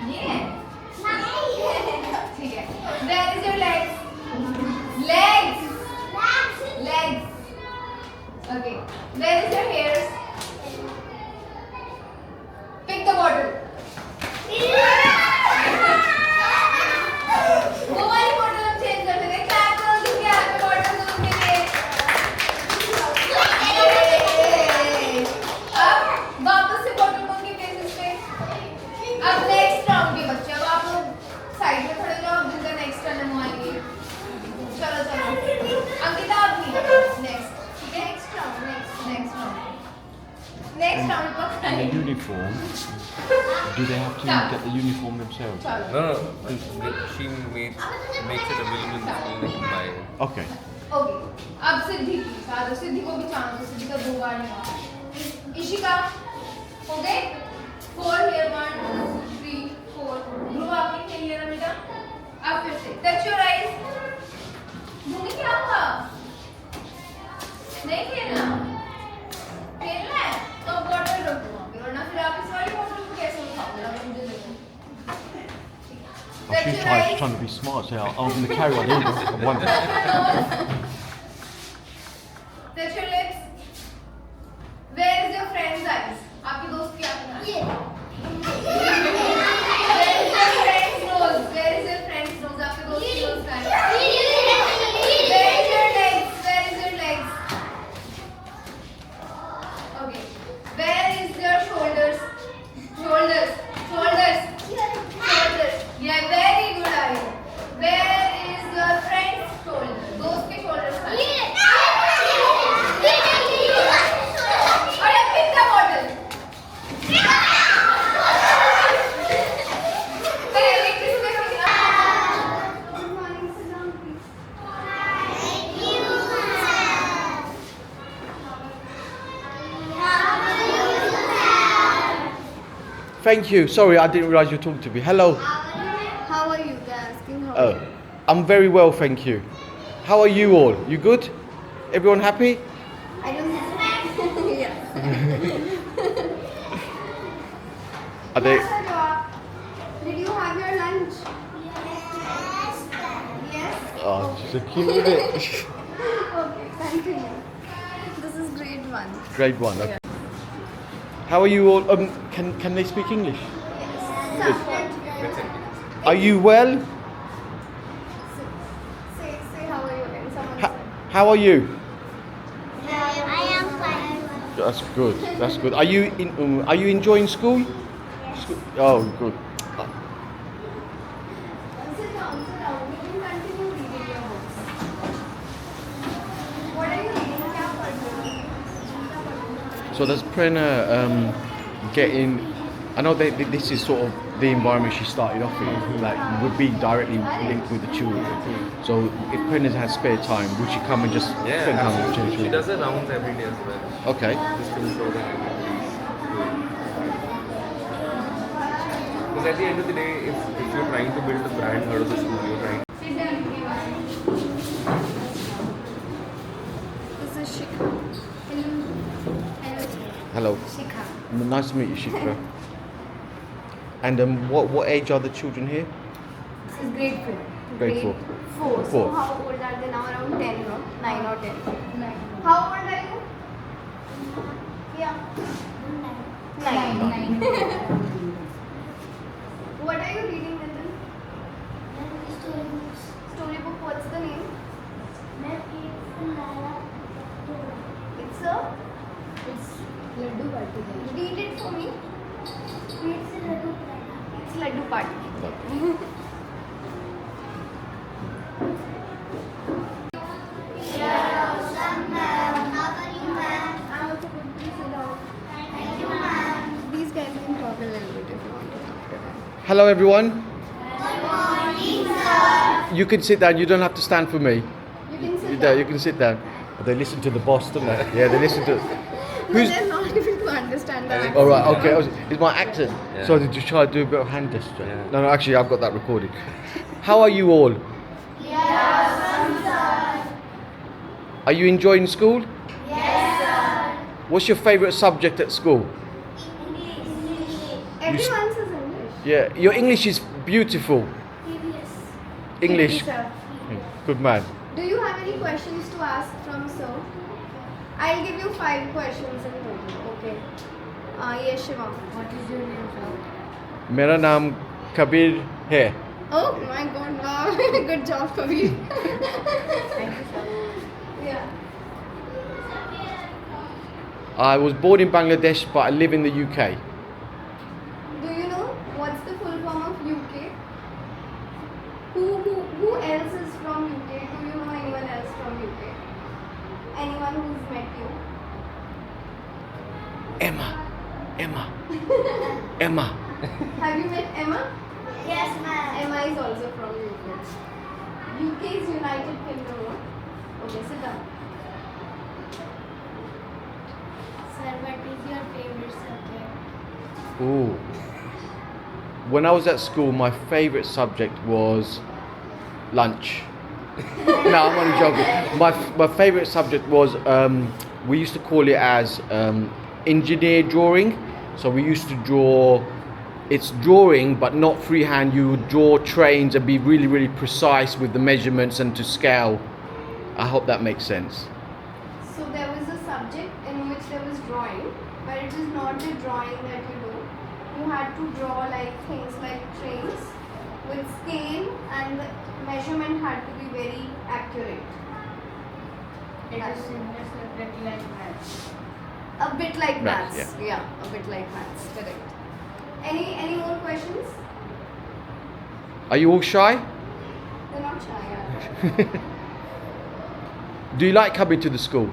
ये ठीक है. Where is your legs? Legs. Legs. Okay. Where is your hairs? Pick the bottle. वो वाली bottle हम change कर देंगे. Clap करो जिसके हाथ में bottle हो उसके लिए. अब वापस से bottle को उनके faces पे. अब next round के बच्चे. अब आप लोग side में खड़े जाओ. अब जिनका next turn है वो आएंगे. चलो चलो. अंकिता अब नहीं. Next. ठीक है. Next round. Next round. Next round को In the uniform, do they have to get the uniform themselves? चलो. No, she makes it available in the school they can buy it. Okay. Okay. अब सिद्धि की. साधु सिद्धि को भी chance दो. सिद्धि का 2 बार नहीं हुआ. इशिका हो गए. 4 here 1 2 3 4. ध्रुव आपने खेल लिया ना बेटा. अब फिर से. Touch your eyes. भूमि क्या हुआ? नहीं खेलना. खेलना है तो बॉटल रख दो वहाँ पे. वरना फिर आप इस वाली बॉटल को कैसे उठाओगे? अब मुझे देखो. Oh, she's trying to be smart. So I'm going to carry on. Here we go. One. Touch your lips. Where is your friend's eyes? आपके दोस्त की आंखें. Where is your friend's nose? Where is your friend's nose? आपके दोस्त की nose का है. Where is your legs? Where is your legs? Okay. Where is your shoulders? Shoulders. Shoulders. Shoulders. Yeah, very good, Arya. Where is your friend's shoulder? दोस्त के shoulders का. और अब pick the bottle. अरे electric से देखो क्या. Good morning, sit down, please. Thank you. Sorry, I didn't realise you were talking to me. Hello. How are you? They're asking how Oh, I'm very well, thank you. How are you all? You good? Everyone happy? I don't know. Yeah. Are they? Did you have your lunch? Yes. Oh, she's a cute with it. Okay, continue. This is grade 1. Grade 1. Okay. How are you all? Can they speak English? Yes. Are you well? Say how are you and someone Ha- how are you? I am fine. That's good. That's good. Are you enjoying school? School? Oh, good. Sit down, sit down. You can continue reading your books. What are you reading? क्या पढ़ रहे हो? So does Prerna getting? I know that this is sort of the environment she started off in, like would be directly linked with the children. So if Prerna has spare time, would she come and just Yeah, spend time with the absolutely. She children? does the rounds every day as well. Okay. Just to show that everybody's good. Because at the end of the day, if you're trying to build a brand out of the school, you're trying. Sit down. This is Shikha. Hello. Hello. Hello. Shikha. Nice to meet you, Shikha. And what age are the children here? This is grade 4. Grade 4. 4. So Four. how old are they now? Around 10, no? 9 or 10. 9. How old are you? Yeah. 9. 9. What are you reading, Nitin? Storybook. What's the name? It's a. It's Laddu Party. Read it for me. It's Laddu Party. These guys can talk a little bit if you want to talk to them. Hello, everyone. You can sit down. You don't have to stand for me. You can sit You can sit down. They listen to the boss, don't they? Yeah, they listen to. But Who's? they're not able to understand that. All right. Okay. It's my accent. Yeah. So did you try to do a bit of hand gesture? Yeah. No. Actually, I've got that recorded. How are you all? Are you enjoying school? Yes, sir. What's your favourite subject at school? Everyone says English. Yeah, your English is beautiful. English, Thank you, sir. good man. Do you have any questions to ask from sir? I'll give you 5 questions in total. Okay. Yes, Shiva. What is your name, sir? मेरा नाम कबीर है. Oh my God! Wow. Good job, Kabir. Thank you, sir. Yeah. I was born in Bangladesh, but I live in the UK. Do you know what's the full form of UK? Who else is from UK? Do you know anyone else from UK? Anyone who's met you? Emma. Have you met Emma? Yes, ma'am. Emma is also from UK. UK is United Kingdom. No? Okay, sit down. Sir, what is your favorite subject? Ooh. When I was at school, my favourite subject was lunch. No, I'm only joking. My favourite subject was we used to call it as engineer drawing. So we used to draw. It's drawing, but not freehand. You would draw trains and be really, really precise with the measurements and to scale. I hope that makes sense. So there was a subject in which there was drawing, but it is not the drawing that you do. You had to draw like things like trains with scale, and the measurement had to be very accurate. It is similar subject like maths. A bit like Maths, maths. Yeah, a bit like maths. Correct. Any more questions? Are you all shy? They're not shy. Yeah. Do you like coming to the school?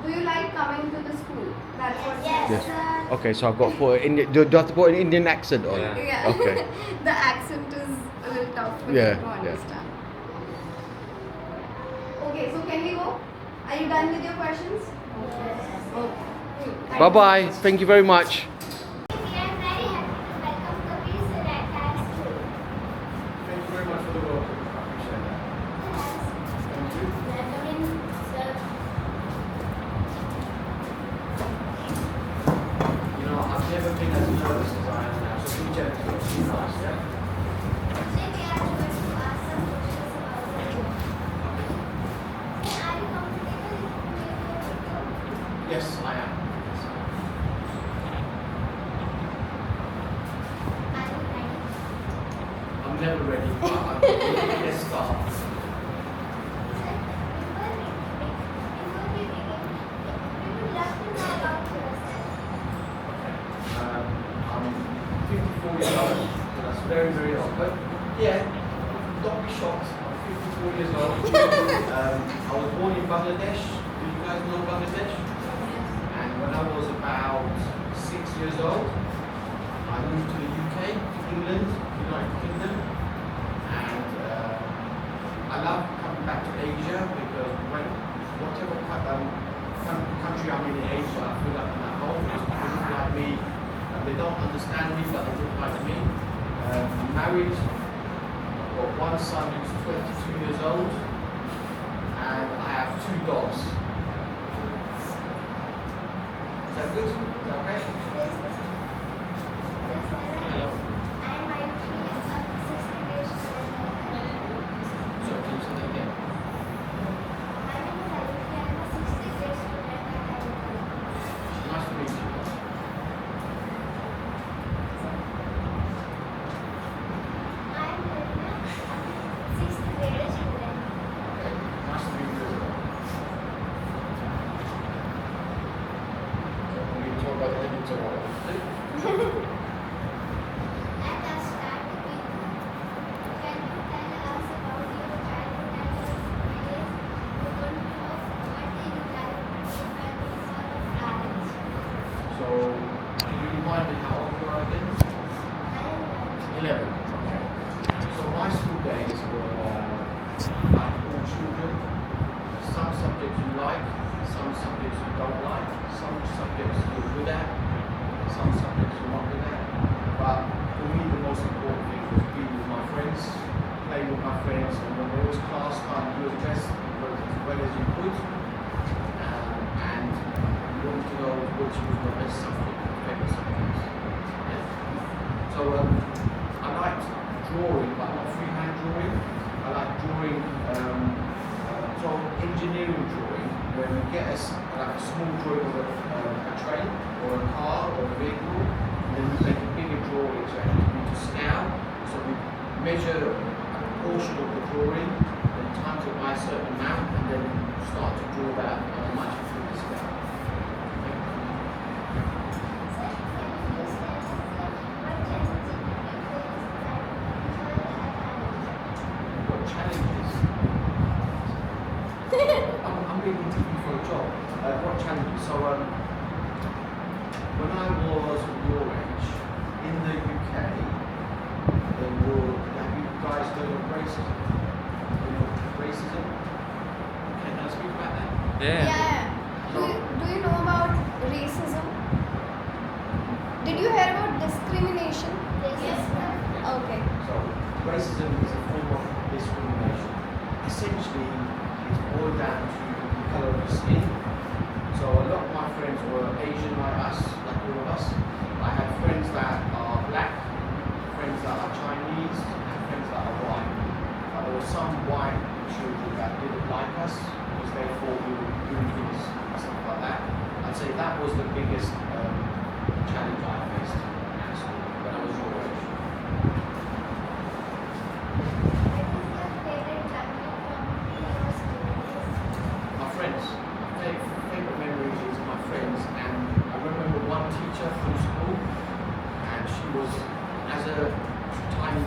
Do you like coming to the school? That's what. Yes. Yes. sir. Okay, so I've got to put do I have to put an Indian accent on? Yeah. Yeah. Okay. The accent is a little tough for Yeah, you to yeah. understand. Okay, so can we go? Are you done with your questions? Okay. Thank Bye you. bye. Thank you very much. We are very happy to welcome Kabir sir at our school. Thank you very much for the welcome. I appreciate that. Thank you. Welcome in, sir. You know, I've never been as nervous as I am now, so be gentle. Be nice, yeah? Today we are going to ask some questions about the job. Sir, are you comfortable with your job? Yes, I am. Are you ready? I'm never ready, but I'm ready. Let's start. Sir, before we begin, we would love to know about yourself. I'm 54 years old, so that's very, very old. But yeah, don't be shocked. I'm 54 years old. I was born in Bangladesh. Do you guys know Bangladesh? And when I was about 6 years old, I moved to the UK, England, United Kingdom. And I love coming back to Asia because whatever country I'm in Asia, I feel like I'm at home. People look like me. They don't understand me, but they look like me. I'm married. I've got one son who's 22 years old. And I have 2 dogs. Is that good? Is that okay? Hello. I am Ayushi, a sixth grade student. So, can you say that again? My name is Ayushi. I am a sixth grade student at Ayushi. Nice to meet you. I am Karina, a sixth grade student. Nice to meet you as well. So, we can talk about the editor tomorrow. Let us start the video. Can you tell us about your childhood and your experience? You want to know what did you like your families or parents? So, can you remind me how old you are again? I am 11. Okay. So my school days were like all children. Some subjects you like, some subjects you don't like, some subjects you're good at, some subjects you're not good at. But for me, the most important thing was being with my friends, playing with my friends, and when there was class time, do as best as well as you could. And you wanted to know which was the best subject, favorite subjects. Yeah. So I like drawing, but not freehand drawing. I like drawing, so engineering drawing, where we get like a small drawing of a train or a car or a vehicle, and then we make a bigger drawing, so it has to be to scale. So we measure a portion of the drawing, then times it by a certain amount, and then start to draw that on a much bigger scale. What challenges? I'm being interviewed for a job. What challenges? So when I was your age, in the UK, there were, have you guys heard of racism? You know, racism? Can I speak about that? Yeah. Do you know about racism? Did you hear about discrimination? Yes, ma'am. Okay. So, racism is a form of discrimination. Essentially, it's boiled down to the colour of your skin. So, a lot of my friends were Asian like us, like all of us. I had friends that are black, friends that are Chinese, and friends that are white. But there were some white children that didn't like us because they thought we were goonies and stuff like that. I'd say that was the biggest challenge I faced at school when I was your age. What is your favorite memory from your school days? My friends. My favorite memory is my friends, and I remember one teacher from school, and she was, as a tiny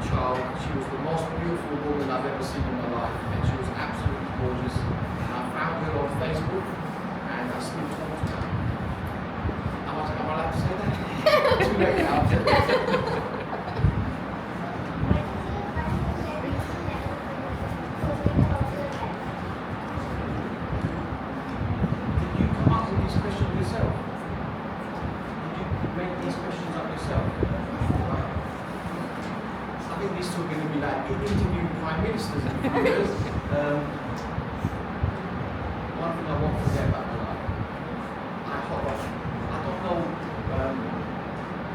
child, she was the most beautiful woman I've ever seen in my life, and she was absolutely gorgeous. And I found her on Facebook, and I still talk to her. Am I allowed to say that? Too late now. What is your one memory you never forget about your life? Did you come up with these questions yourself? Did you make these questions up yourself? Right. I think these two are going to be like interviewing prime ministers in a few years. One thing I won't forget about my life. I don't know.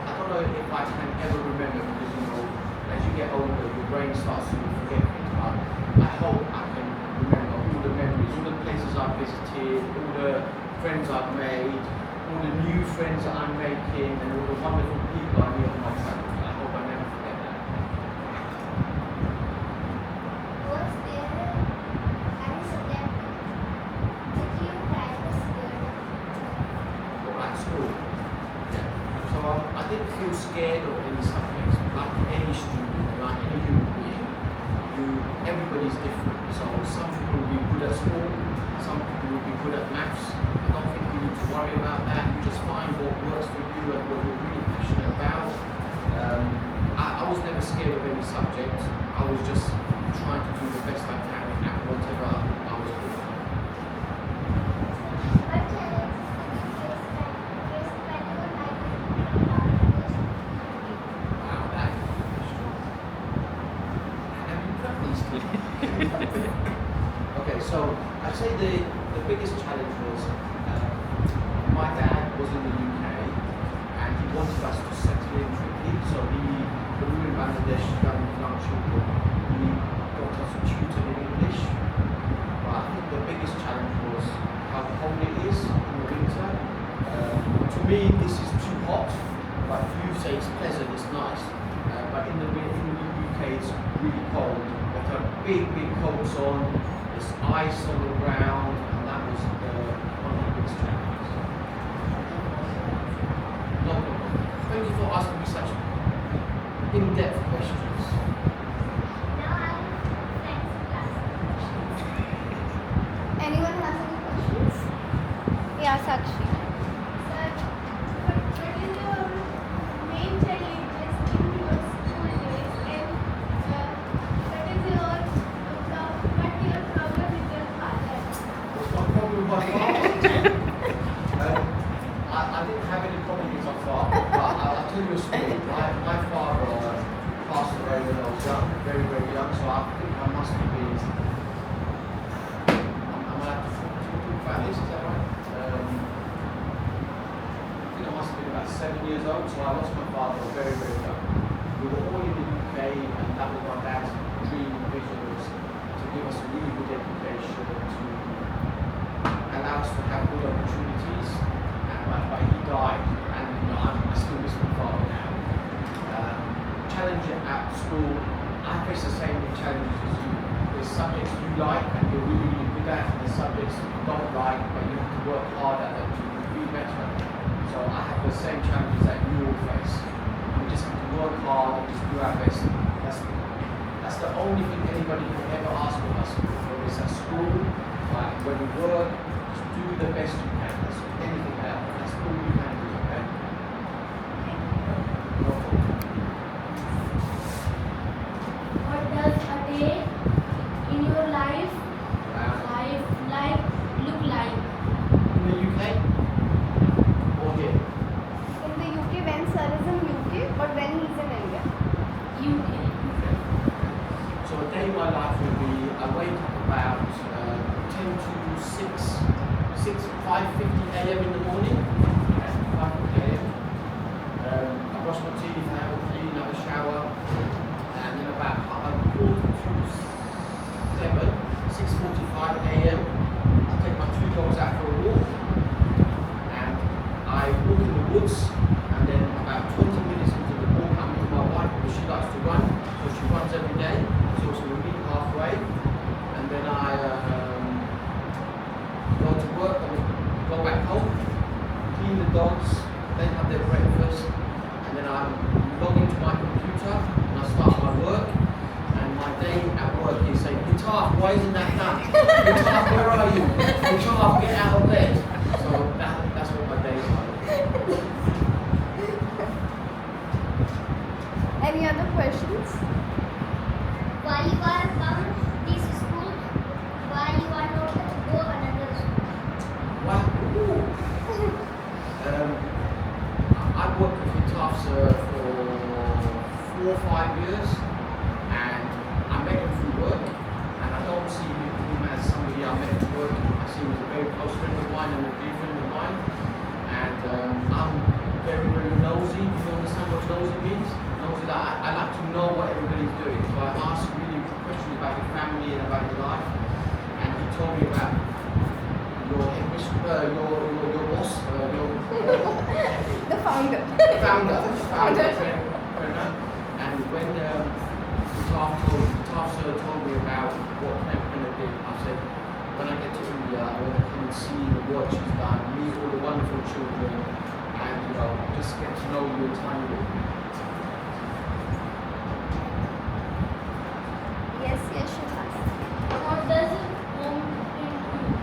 I don't know if I can ever remember because as you get older, your brain starts to forget things. But I hope I can remember all the memories, all the places I've visited, all the friends I've made, all the new friends that I'm making, and all the wonderful people I meet on my travels. I hope I never forget that. Was there any subject that you tried this year? Or at school. Yeah. So I didn't feel scared of any subjects. Like any student, like any human being, everybody's different. So some people will be good at sport, some people will be good at maths. I don't think you need to worry about that. You just find what works for you and what you're really passionate about. I was never scared of any subject. I was just trying to do the best I can at whatever I was doing. What challenges did you face when you were migrating Wow, that is a good question. Have you practiced it? Okay, so I'd say the biggest challenge was my dad was in the UK and he wanted us to settle in quickly. So when we were in Bangladesh, young children, he got us tutored in English. But I think the biggest challenge was how cold it is in the winter. To me, this is too hot, but you say it's pleasant, it's nice. But in the UK, it's really cold. They have big coats on, there's ice on the ground, and that was one of the biggest challenges. No problem. Thank you for asking me such in-depth questions. Now I will next class. Anyone has any questions? Yeah, Sakshi. Sir, what is your main challenges in your school days and what is your problem with your father? What's my problem with my father? I didn't have any problem with my father, but I'll tell you a story. My father passed away when I was young, very, very young, so I think I must have been. I'm allowed to talk about this, is that right? I think I must have been about 7 years old, so I lost my father very, very challenge at school, I face the same challenges as you. There's subjects you like and you're really, really good at, and there's subjects you don't like, but you have to work hard at them to be better. So I have the same challenges that you all face. We just have to work hard and just do our best. That's the only thing anybody can ever ask of us. Whether it's at school, like when we work, just do the best you can. That's anything else. That's all you can do, okay? No problem. What does a day in your life look like? In the UK or here? In the UK, when sir is in UK, but when he's in India. UK. So a day in my life will be, I wake up about 10 to 5:50 a.m. in the morning. 5:50 a.m. I brush my teeth, I have a clean, have a shower, and then about 6:45 a.m. I take my 2 dogs out for a walk, and I walk in the woods, and then about 20 minutes into the walk, I'm with my wife because she likes to run, so she runs every day, so we'll meet halfway, and then I go to work, and go back home, clean the dogs, then have their breakfast, and then I log into my computer, and I start my work, and my day at work is saying, Guitar, why isn't that done? Guitar, where are you? Guitar, get out of bed. So that's what my day is like. Any other questions? Why you are come this school? Why you are not go another school? Wow. I've worked with Tufts for 4 or 5 years, and I met him through work, and I don't see him as somebody I met at work. I see him as a very close friend of mine and a dear friend of mine, and I'm very, very nosy. Do you understand what nosy means? Nosy, that I like to know what everybody's doing, so I ask really questions about your family and about your life, and he told me about your boss, The founder. founder, and when Taft told me about what Camp Penna did, I said, when I get to India, I want to come and see the work she's done, meet all the wonderful children, and just get to know you a tiny bit. Yes, Shubhas. What does home mean to you?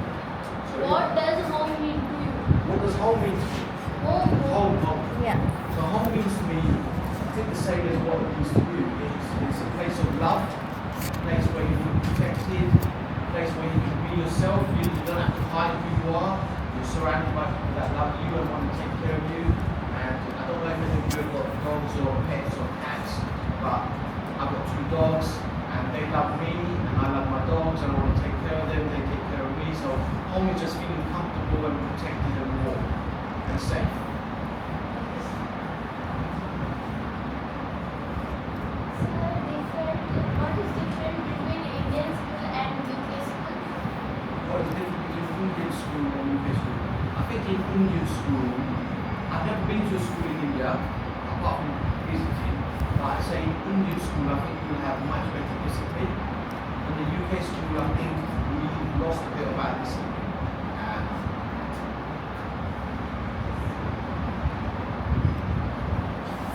Sorry? What does home mean to you? What does home mean to you? Home. Home. Yeah. So home means to me, I think the same as what it means to you. It's a place of love, a place where you feel protected, a place where you can be yourself. You don't have to hide who you are. You're surrounded by people that love you and want to take care of you. And I don't know if any of you have got dogs or pets or cats, but I've got 2 dogs and they love me and I love my dogs and I want to take care of them, they take care of me. So home is just feeling comfortable and protected and warm and safe. What is different between Indian school and UK school? What is the difference between Indian school and UK school? I think in Indian school, I've never been to a school in India, apart from visiting, but I say in Indian school, I think you'll have much better discipline. In the UK school, I think we lost a bit of our discipline.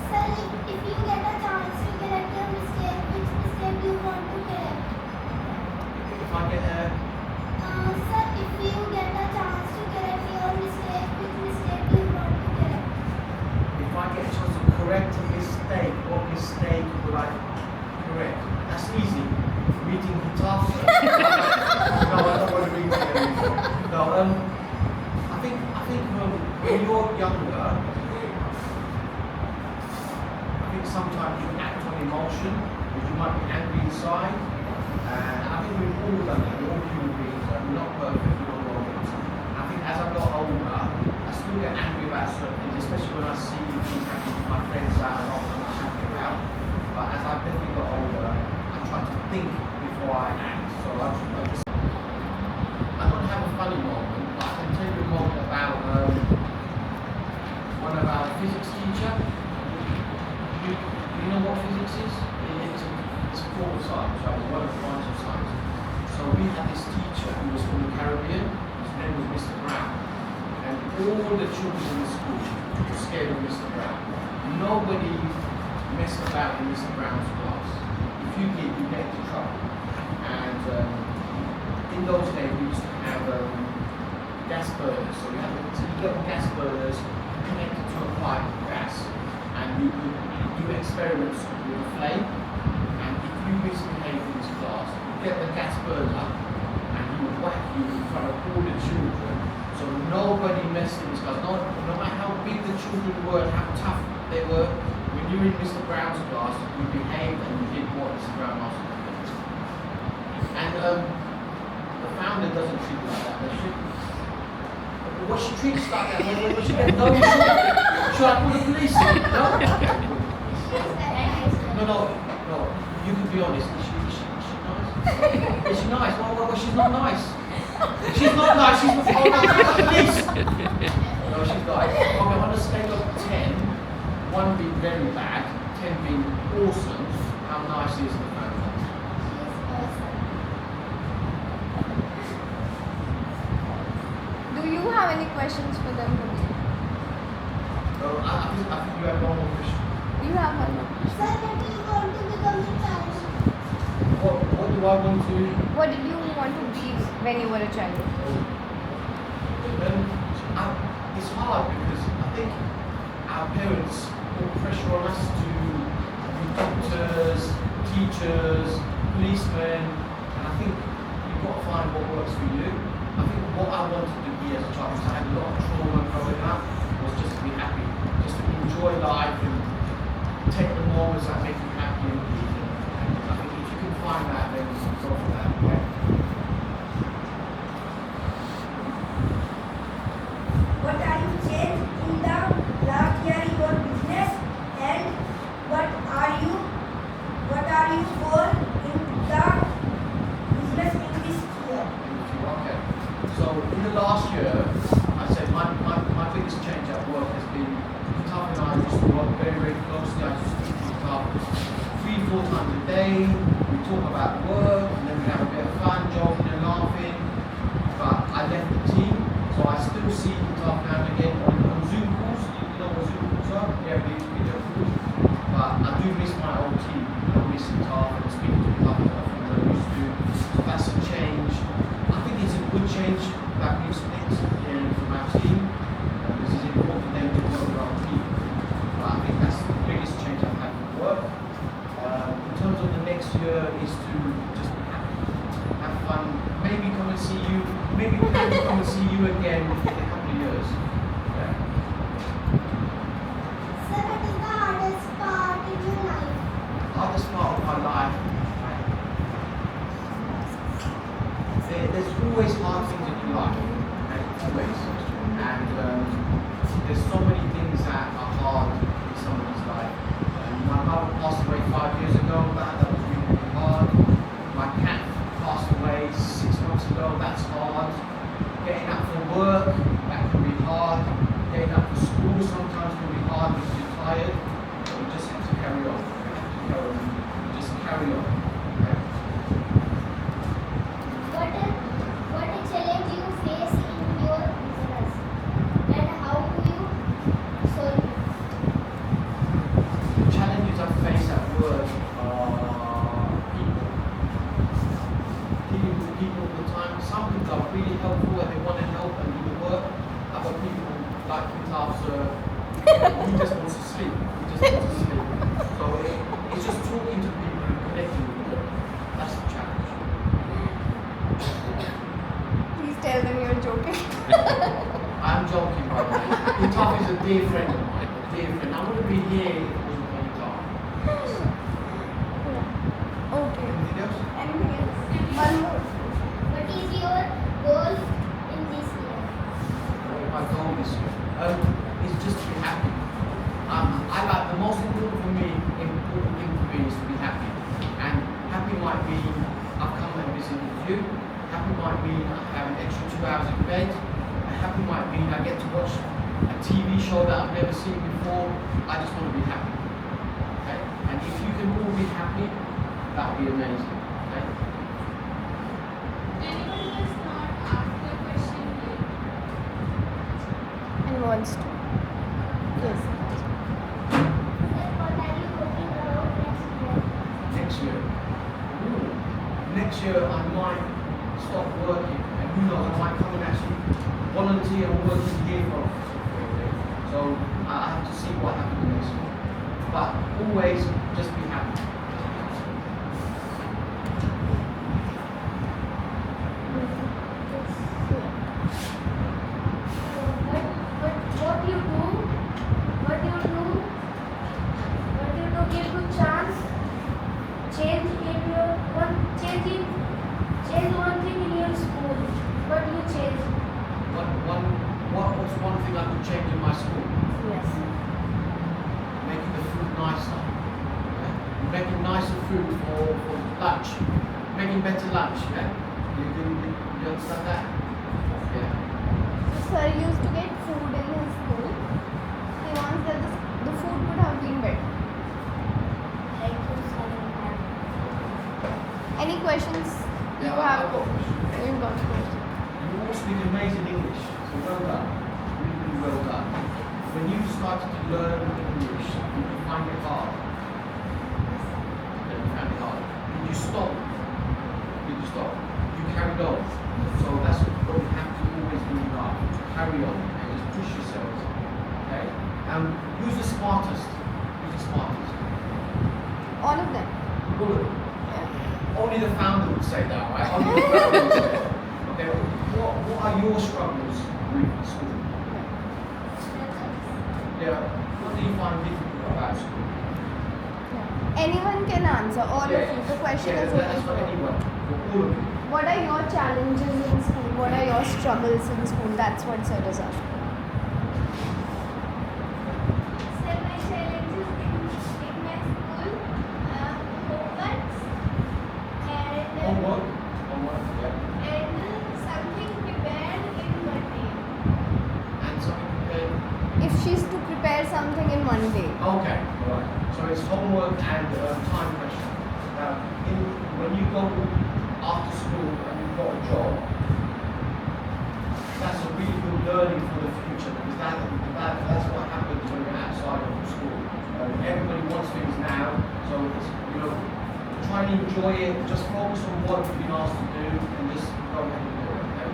Sir, if you get a chance to correct your mistake, which mistake do you want to correct? If I get a, Sir, if you get a chance to correct your mistake, which mistake do you want to correct? if I get a chance to correct a mistake, what mistake would I correct? That's easy. Meeting guitar. No, I don't want to read it anymore. No, I think when you're younger, I think sometimes you act on emotion, because you might be angry inside. And I think we've all done that. We're all human beings. We're not perfect. We're not robots. I think as I got older, I still get angry about certain things, especially when I see things happening to my friends that I'm not happy about. But as I've definitely got older, I try to think before I act. So I don't have a funny moment, but I can tell you a moment about one of our physics teacher. You you know what physics is? It's a form of science, right? It's one of the branches of science. So we had this teacher who was from the Caribbean. His name was Mr. Brown. And all the children in the school were scared of Mr. Brown. Nobody messed about in Mr. Brown's class. If you did, you get into trouble. And in those days, we used to have gas burners. So you get gas burners connected to a pipe of gas, and you could do experiments with a flame. And if you misbehave in this class, you get the gas burner, and he would whack you in front of all the children. So nobody messed in this class. No matter how big the children were, and how tough they were. When you were in Mr. Brown's class, you behaved and you did what Mr. Brown asked you to do. And the founder doesn't treat you like that. Does she? What she treats like that? When she gets no, should I call the police? No. You can be honest. Is she nice? Is she nice? Well, she's not nice. She's not nice. She's not. Oh, no, the police. No, she's not. Okay, on a scale of 10, 1 being very bad, 10 being awesome, how nice is the founder? Do you have any questions for them, Kabir? I think you have one more question. You have one more. Sir, what do you want to become a child? What do I want to? What did you want to be when you were a child? It's hard because I think our parents put pressure on us to be doctors, teachers, policemen, and I think you've got to find what works for you. I think what I wanted to be as a child, because I had a lot of trauma growing up, was just to be happy, just to enjoy life and take the moments that make you happy and pleasing. And I think if you can find that, then you can go for that. Yeah. What are you changed in the last year in your business, and what are you for in the business in this year? Okay. So in the last year, I said my biggest change at work has been Taf and I used to work very, very closely. I used to speak to Taf 3-4 times a day. We talk about work, and then we have a bit of fun, joking and laughing. But I left the team, so I still see Taf now and again on Zoom calls. You know what Zoom calls are? Yeah, video calls. But I do miss my old team. I miss Taf and speaking to Taf as often as I used to. So that's a change. I think it's a good change that we've split from our team. This is important then to work with our team. But I think that's the biggest change I've had with work. In terms of the next year is to just be happy, have fun, maybe come and see you, maybe plan to come and see you again in a couple of years. Yeah. Sir, what is the hardest part in your life? Hardest part of my life, right? There's always hard things in your life, right? Always. And there's so many things that are hard in somebody's life. My mother passed away 5 years ago. That was really, really hard. My cat passed away 6 months ago. That's hard. Getting up for work, that can be hard. Getting up for school sometimes can be hard because you're tired. But we just have to carry on. We have to go and just carry on. Okay? What a challenge you face in your business, and how do you solve it? The challenges I face at work are people. Dealing with people all the time. Some people are really helpful and they want to help and do the work. Other people, like Kitaf, he just wants to sleep. So it's just talking to people and connecting with them. That's the challenge. Please tell them you're joking. I'm joking, by the way. Kitaf is a dear friend of mine. A dear friend. I wouldn't be here if it wasn't for Kitaf. Okay. Anything else? Anything else? One more. What is your goal in this year? My goal this year is just to be happy. I like the most important thing for me is to be happy. And happy might mean I've come and visited you. Happy might mean I have an extra 2 hours in bed. And happy might mean I get to watch a TV show that I've never seen before. I just want to be happy. Okay? And that'd be amazing. Okay? Anyone does not ask the question yet. And wants to. Yes. Sir, what are you hoping about next year? Next year I might stop working, and who knows, I might come and actually volunteer and working here for a year. So I have to see what happens next year. But always just be happy. What you do give you chance, change one thing in your school. What you change? What's one thing I could change in my school? Yes. Making the food nicer. Yeah? Making nicer food for lunch. Making better lunch, yeah? You understand that? Yeah. So sir used to get food in his school. He wants that the food would have been better. Thank you, sir. Any questions you Yeah, have? I've got a question. You've got a question. You all speak amazing English, so well done. Really, really well done. When you started to learn English, did you find it hard? Yeah, you found it hard. Did you stop? Did you stop? You carried on. So that's what you have to always do now. Carry on and just push yourselves. Okay? Who's the smartest? Who's the smartest? All of them. All of them. Yeah. Only the founder would say that, right? Only the founder would say that. Okay, what are your struggles with school? Yeah, what do you find difficult about school? Anyone can answer. All of you. The question Yeah, is that's open for for anyone, for all of you. What are your challenges in school? What are your struggles in school? That's what sir is asking. Sir, my challenges in my school, homeworks Homework, yeah. and something prepared in one day. And something prepared. If she's to prepare something in one day. Okay, alright. So it's homework and time pressure. Now, when you go after school and you've got a job, that's a really good learning for the future because that's what happens when you're outside of school. Everybody wants things now, so it's, try and enjoy it. Just focus on what you've been asked to do and just go ahead and do it. Okay?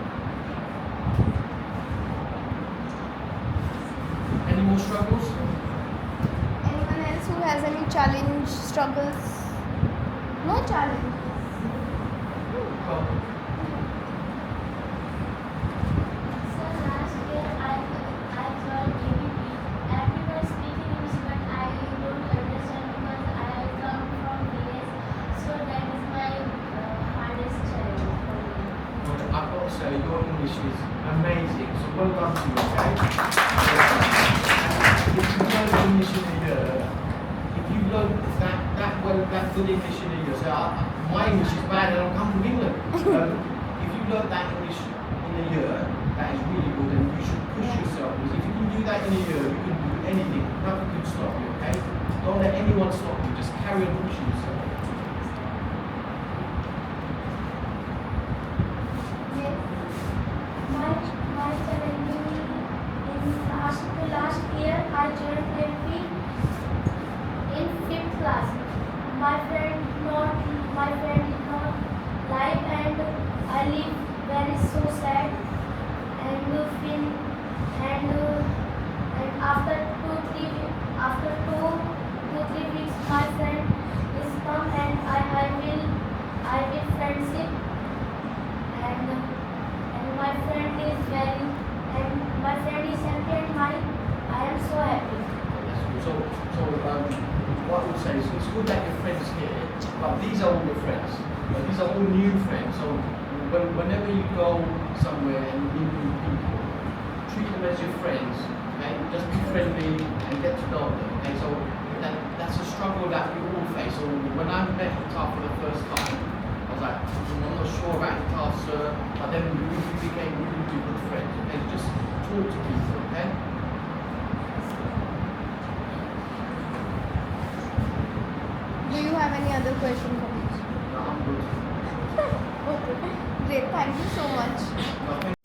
Any more struggles? Anyone else who has any challenge, struggles? No challenge. Go. So last year I joined ABP. Everyone speaking English, but I don't understand because I come from village. So that is my hardest challenge for me. Well, I've got to say, your English is amazing. So well done to you, okay? If you learn English in a year, if you learn that good English in a year, say, my English is bad and I come from England. If you learn that English in a year, that is really good and you should push yourself. Because if you can do that in a year, you can do anything. Nothing can stop you, okay? Don't let anyone stop you. Just carry on pushing yourself. Yes. My challenge in last year I joined ABP in 5th class. My friend did not like and I live very so sad and feel and after 2-3 weeks my friend is come and I will friendship and my friend is very and my friend is happy and I am so happy. So what I would say is it's good that your friends here, but these are all your friends. These are all new friends. So whenever you go somewhere and you meet new people, treat them as your friends. Okay, just be friendly and get to know them. Okay, so that's a struggle that we all face. So when I met Hitar for the first time, I was like, I'm not sure about Hitar, sir. But then we became really good friends. Okay, just talk to people. Okay. Do you have any other question for me? Okay. Great. Thank you so much.